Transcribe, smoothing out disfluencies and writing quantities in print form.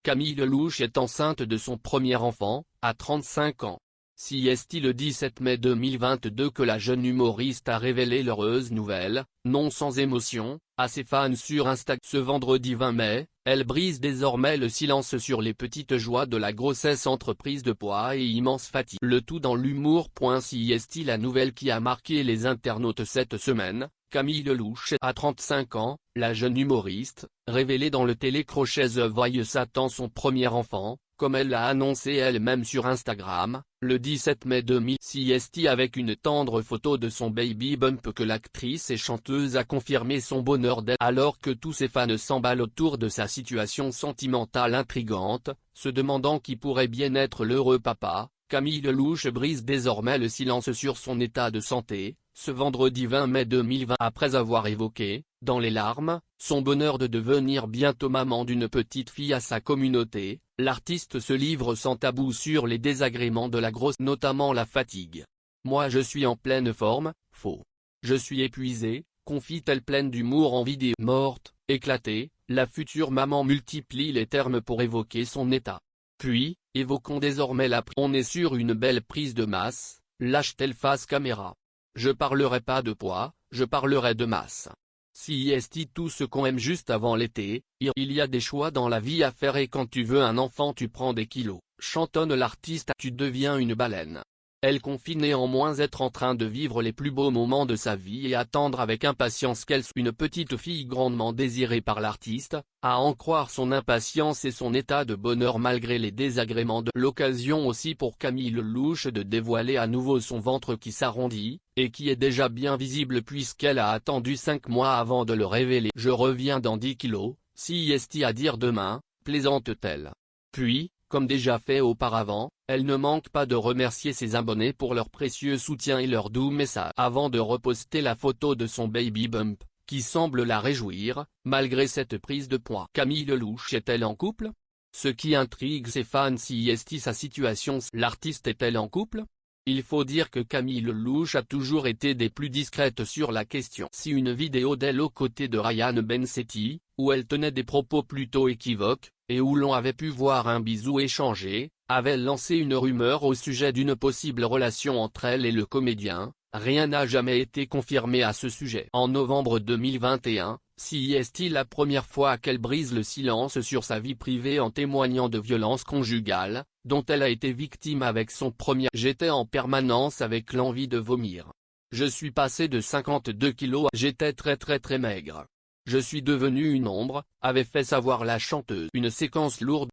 Camille Lelouch est enceinte de son premier enfant, à 35 ans. C'est le 17 mai 2022 que la jeune humoriste a révélé l'heureuse nouvelle, non sans émotion, à ses fans sur Instagram. Ce vendredi 20 mai, elle brise désormais le silence sur les petites joies de la grossesse entre prise de poids et immense fatigue. Le tout dans l'humour. C'est la nouvelle qui a marqué les internautes cette semaine. Camille Lelouch a 35 ans, la jeune humoriste, révélée dans le télécrochet The Voice attend son premier enfant, comme elle l'a annoncé elle-même sur Instagram, le 17 mai 2000. Avec une tendre photo de son baby bump que l'actrice et chanteuse a confirmé son bonheur d'elle. Alors que tous ses fans s'emballent autour de sa situation sentimentale intrigante, se demandant qui pourrait bien être l'heureux papa, Camille Lelouch brise désormais le silence sur son état de santé, ce vendredi 20 mai 2020. Après avoir évoqué, dans les larmes, son bonheur de devenir bientôt maman d'une petite fille à sa communauté, l'artiste se livre sans tabou sur les désagréments de la grossesse, notamment la fatigue. « Moi je suis en pleine forme, faux. Je suis épuisée », confie-t-elle pleine d'humour en vidéo. Morte, éclatée, la future maman multiplie les termes pour évoquer son état. Puis, évoquons désormais on est sur une belle prise de masse, lâche-t-elle face caméra. Je parlerai pas de poids, je parlerai de masse. C'est tout ce qu'on aime juste avant l'été, il y a des choix dans la vie à faire et quand tu veux un enfant tu prends des kilos, chantonne l'artiste. Tu deviens une baleine. Elle confie néanmoins être en train de vivre les plus beaux moments de sa vie et attendre avec impatience qu'elle soit une petite fille grandement désirée par l'artiste, à en croire son impatience et son état de bonheur malgré les désagréments de l'occasion aussi pour Camille Lelouch de dévoiler à nouveau son ventre qui s'arrondit, et qui est déjà bien visible puisqu'elle a attendu 5 mois avant de le révéler. Je reviens dans 10 kilos, c'est à dire demain, plaisante-t-elle. Puis, comme déjà fait auparavant, elle ne manque pas de remercier ses abonnés pour leur précieux soutien et leurs doux messages. Avant de reposter la photo de son baby bump, qui semble la réjouir, malgré cette prise de poids. Camille Lelouch est-elle en couple? Ce qui intrigue ses fans. Sa situation. L'artiste est-elle en couple? Il faut dire que Camille Lelouch a toujours été des plus discrètes sur la question. Si une vidéo d'elle aux côtés de Ryan Bensetti, où elle tenait des propos plutôt équivoques, et où l'on avait pu voir un bisou échangé, avait lancé une rumeur au sujet d'une possible relation entre elle et le comédien, rien n'a jamais été confirmé à ce sujet. En novembre 2021, c'est la première fois qu'elle brise le silence sur sa vie privée en témoignant de violences conjugales, dont elle a été victime avec son premier. J'étais en permanence avec l'envie de vomir. Je suis passé de 52 kilos à j'étais très maigre. Je suis devenue une ombre, avait fait savoir la chanteuse. Une séquence lourde